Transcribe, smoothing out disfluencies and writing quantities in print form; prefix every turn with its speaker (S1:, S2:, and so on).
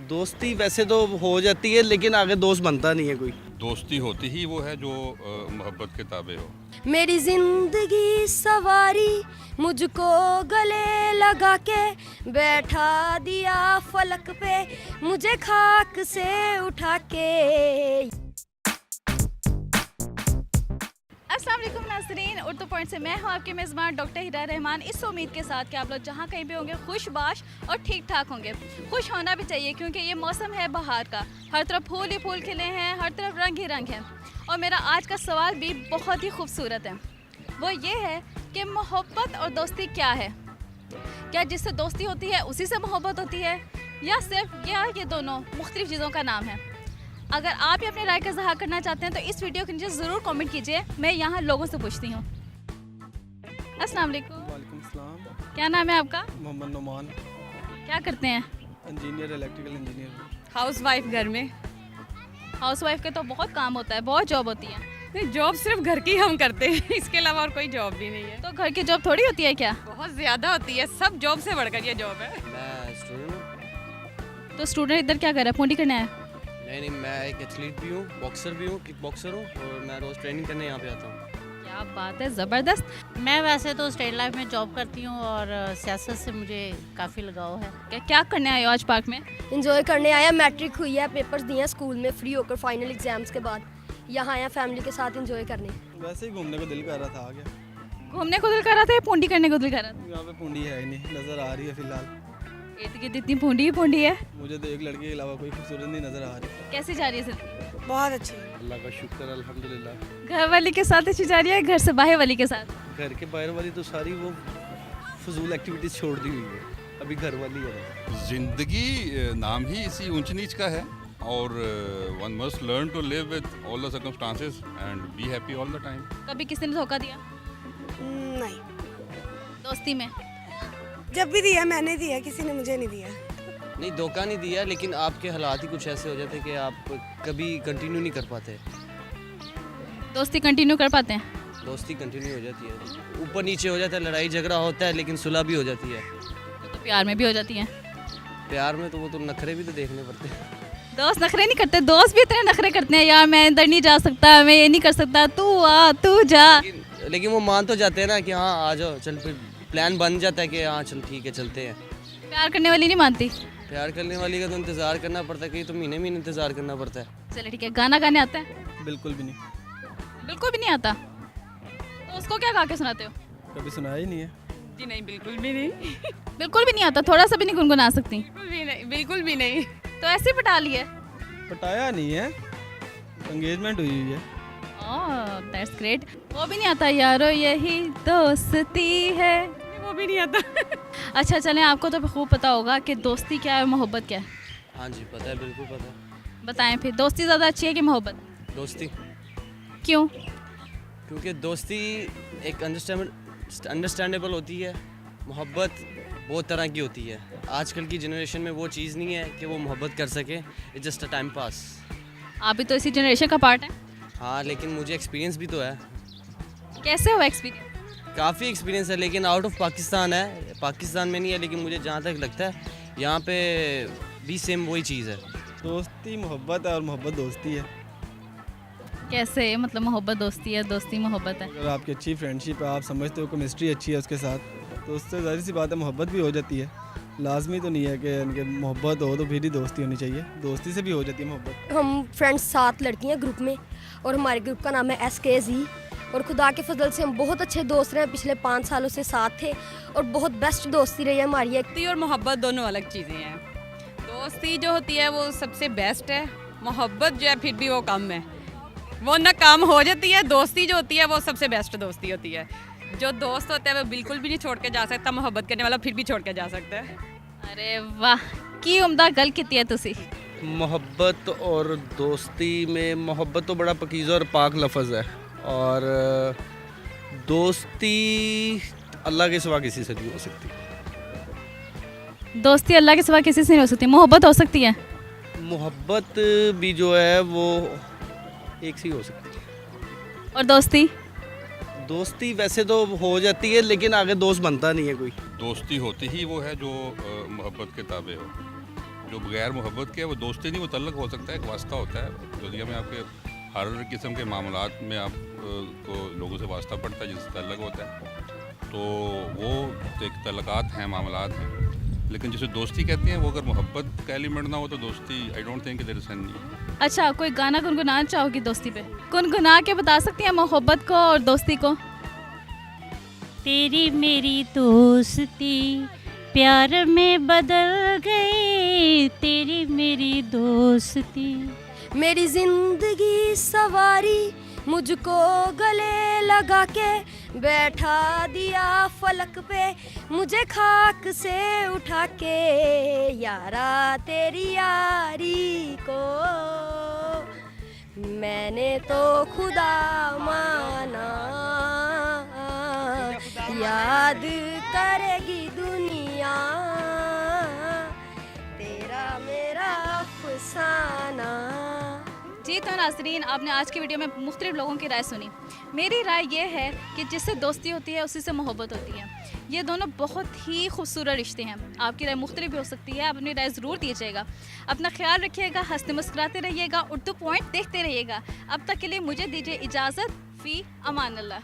S1: दोस्ती वैसे तो हो जाती है लेकिन आगे दोस्त बनता नहीं है कोई।
S2: दोस्ती होती ही वो है जो मोहब्बत के ताबे हो।
S3: मेरी जिंदगी सवारी मुझको गले लगा के बैठा दिया फलक पे मुझे खाक से उठा के।
S4: अस्सलाम वालेकुम नाज़रीन, उर्दू पॉइंट से मैं हूँ आपके मेज़बान डॉक्टर हिरा रहमान। इस उम्मीद के साथ कि आप लोग जहाँ कहीं भी होंगे खुशबाश और ठीक ठाक होंगे। खुश होना भी चाहिए क्योंकि ये मौसम है बहार का, हर तरफ फूल ही फूल खिले हैं, हर तरफ रंग ही रंग है। और मेरा आज का सवाल भी बहुत ही खूबसूरत है, वो ये है कि मोहब्बत और दोस्ती क्या है? क्या जिससे दोस्ती होती है उसी से मोहब्बत होती है, या सिर्फ ये दोनों मुख्तलिफ चीज़ों का नाम है? अगर आप भी अपनी राय का इज़हार करना चाहते हैं तो इस वीडियो के नीचे ज़रूर कमेंट कीजिए। मैं यहाँ लोगों से पूछती हूँ। अस्सलाम वालेकुम।
S5: वालेकुम सलाम।
S4: क्या नाम है आपका?
S5: मोहम्मद नुमान।
S4: क्या करते हैं?
S5: Engineer, electrical engineer.
S6: House wife घर में।
S4: हाउस वाइफ के तो बहुत काम होता है, बहुत जॉब होती है।
S6: नहीं, जॉब सिर्फ घर की हम करते हैं, इसके अलावा और कोई जॉब भी नहीं है।
S4: तो घर की जॉब थोड़ी होती है क्या?
S6: बहुत ज़्यादा होती है, सब जॉब से बढ़कर ये जॉब है।
S7: मैं स्टूडेंट हूँ।
S4: तो स्टूडेंट इधर क्या कर रहा है? पूंडी करना है?
S7: नहीं, मैं एक एथलीट भी हूँ, बॉक्सर भी हूँ, किक बॉक्सर हूँ और मैं रोज़ ट्रेनिंग करने यहाँ पे आता हूँ।
S4: क्या बात है, ज़बरदस्त।
S8: मैं वैसे तो स्टेट लाइफ में जॉब करती हूँ और सियासत से मुझे काफ़ी लगाव है।
S4: क्या करने आए हो आज पार्क में?
S3: इंजॉय करने आया, मैट्रिक हुई है, पेपर्स दिए हैं स्कूल में फ्री होकर फाइनल एग्जाम्स के बाद। यहाँ आया फैमिली के साथ इंजॉय करने।
S5: वैसे ही घूमने को दिल कर रहा था, आ गया।
S4: घूमने को दिल कर रहा था या पूंडी करने को दिल कर रहा था?
S5: यहाँ पे पूंडी है ही नहीं, नज़र आ रही है फिलहाल।
S4: इतनी इतनी पूंडी ही पूंडी है।
S5: मुझे तो एक लड़के के अलावा कोई खूबसूरत नहीं नज़र आ रही।
S4: कैसी जा रही है जिंदगी?
S6: बहुत अच्छी।
S1: अल्लाह का शुक्र अल्हम्दुलिल्लाह।
S4: घर वाली के साथ अच्छी जा रही है, घर से बाहर वाली के साथ?
S1: घर के बाहर वाली तो सारी वो फजूल एक्टिविटीज छोड़ दी हुई है, अभी घर वाली है।
S2: जिंदगी नाम ही इसी ऊंच नीच का है और one must learn to live with all the circumstances and be happy all the time.
S4: कभी किसी ने धोखा दिया
S6: नहीं,
S4: दोस्ती में?
S6: जब भी दिया मैंने दिया, किसी ने मुझे नहीं दिया।
S7: नहीं, धोखा नहीं दिया, लेकिन आपके हालात ही कुछ ऐसे हो जाते हैं कि आप कभी कंटिन्यू नहीं कर पाते।
S4: दोस्ती कंटिन्यू कर पाते हैं?
S7: दोस्ती कंटिन्यू हो जाती है, ऊपर नीचे हो जाता है, लड़ाई झगड़ा होता है, लेकिन सुलह भी हो जाती है।
S4: तो प्यार में भी हो जाती हैं?
S7: प्यार में तो वो तो नखरे भी तो देखने पड़ते हैं।
S4: दोस्त नखरे नहीं करते? दोस्त भी इतने नखरे करते हैं, यार मैं इधर नहीं जा सकता, मैं ये नहीं कर सकता, तू आ तू जा।
S7: लेकिन वो मान तो जाते हैं ना कि हाँ आ जाओ, चल, फिर प्लान बन जाता है कि हाँ चल ठीक है चलते हैं।
S4: प्यार करने वाली नहीं मानती?
S7: प्यार करने वाली का तो इंतज़ार करना पड़ता है, कहीं तो महीने महीने इंतज़ार करना पड़ता है।
S4: चले ठीक है। गाना गाने आता है?
S5: बिल्कुल भी नहीं।
S4: बिल्कुल भी नहीं आता? तो उसको क्या गा के सुनाते हो?
S5: कभी सुनाया ही नहीं है।
S6: जी नहीं, बिल्कुल भी नहीं।
S4: बिल्कुल भी नहीं आता? थोड़ा सा भी नहीं गुनगुना सकती?
S6: बिल्कुल भी नहीं, बिल्कुल भी नहीं।
S4: तो ऐसे ही पटा ली है?
S5: पटाया नहीं है, एंगेजमेंट हुई हुई है।
S4: Oh that's great. वो भी नहीं आता? यारो यही दोस्ती है?
S6: वो भी नहीं आता।
S4: अच्छा चलें, आपको तो खूब पता होगा कि दोस्ती क्या है और मोहब्बत क्या है।
S7: हाँ जी पता है, बिल्कुल पता है।
S4: बताएं फिर, दोस्ती ज़्यादा अच्छी है कि मोहब्बत?
S7: दोस्ती।
S4: क्यों?
S7: क्योंकि दोस्ती एक अंडरस्टैंडेबल होती है, मोहब्बत बहुत तरह की होती है। आजकल की जनरेशन में वो चीज़ नहीं है कि वो मोहब्बत कर सके, it's just a time pass.
S4: आप भी तो इसी जनरेशन का पार्ट हैं।
S7: हाँ, लेकिन मुझे एक्सपीरियंस भी तो है,
S4: कैसे हुआ एक्सपीरियंस?
S7: काफ़ी एक्सपीरियंस है, लेकिन आउट ऑफ पाकिस्तान है, पाकिस्तान में नहीं है, लेकिन मुझे जहाँ तक लगता है यहाँ पे भी सेम वही चीज़ है।
S5: दोस्ती मोहब्बत है और मोहब्बत दोस्ती है।
S4: कैसे मतलब मोहब्बत दोस्ती है, दोस्ती मोहब्बत है?
S5: अगर आपकी अच्छी फ्रेंडशिप है, आप समझते हो केमिस्ट्री अच्छी है उसके साथ, तो उससे ज़ाहिर सी बात है मोहब्बत भी हो जाती है। लाजमी तो नहीं है कि उनके मोहब्बत हो तो फिर ही दोस्ती होनी चाहिए, दोस्ती से भी हो जाती है मोहब्बत।
S3: हम फ्रेंड्स 7 लड़कियाँ ग्रुप में, और हमारे ग्रुप का नाम है SKZ। और खुदा के फजल से हम बहुत अच्छे दोस्त रहे, पिछले 5 सालों से साथ थे और बहुत बेस्ट दोस्ती रही है हमारी।
S6: दोस्ती और मोहब्बत दोनों अलग चीज़ें हैं। दोस्ती जो होती है वो सबसे बेस्ट है, मोहब्बत जो है फिर भी वो कम है, वो ना काम हो जाती है। दोस्ती जो होती है वो सबसे बेस्ट दोस्ती होती है। जो दोस्त होता है वो बिल्कुल भी नहीं छोड़ के जा सकता, मोहब्बत करने वाला फिर भी छोड़ के जा सकता है।
S4: अरे वाह, की उम्दा गल की है तुसी।
S1: मोहब्बत और दोस्ती में मोहब्बत तो बड़ा पकीज़ा और पाक लफ्ज़ है, और दोस्ती अल्लाह के सिवा किसी से नहीं हो सकती।
S4: दोस्ती अल्लाह के सिवा किसी से नहीं हो सकती, मोहब्बत हो सकती है?
S1: मोहब्बत भी जो है वो एक सी हो सकती है।
S4: और दोस्ती?
S1: दोस्ती वैसे तो हो जाती है लेकिन आगे दोस्त बनता नहीं है कोई।
S2: दोस्ती होती ही वो है जो मोहब्बत के ताबे हो। जो बगैर मोहब्बत के वो दोस्ती नहीं, वो तल्लक हो सकता है, एक वास्ता होता है दुनिया में। आपके हर किस्म के मामलात में आप को लोगों से वास्ता पड़ता है जिससे तल्लक होता है, तो वो एक तल्लकात हैं, मामलात हैं। लेकिन जिसे दोस्ती कहते हैं, वो अगर मोहब्बत का एलिमेंट ना हो तो दोस्ती I don't think there is any.
S4: अच्छा, कोई गाना गुनगुनाना चाहोगी दोस्ती पे? गुनगुना के बता सकती हैं मोहब्बत को और दोस्ती को?
S8: तेरी मेरी दोस्ती प्यार में बदल गई, तेरी मेरी दोस्ती।
S3: मेरी जिंदगी सवारी मुझको गले लगा के बैठा दिया फलक पे, मुझे खाक से उठा के यारा तेरी यारी को मैंने तो खुदा माना, याद करेगी दुनिया तेरा मेरा अफसाना।
S4: जी तो नाज़रीन, आपने आज की वीडियो में मुख्तलिफ लोगों की राय सुनी। मेरी राय ये है कि जिससे दोस्ती होती है उसी से मोहब्बत होती है। ये दोनों बहुत ही खूबसूरत रिश्ते हैं। आपकी राय मुख्तलिफ भी हो सकती है, आप अपनी राय ज़रूर दीजिएगा। अपना ख्याल रखिएगा, हंसते मुस्कुराते रहिएगा, उर्दू पॉइंट देखते रहिएगा। अब तक के लिए मुझे दीजिए इजाज़त। फ़ी अमान अल्लाह।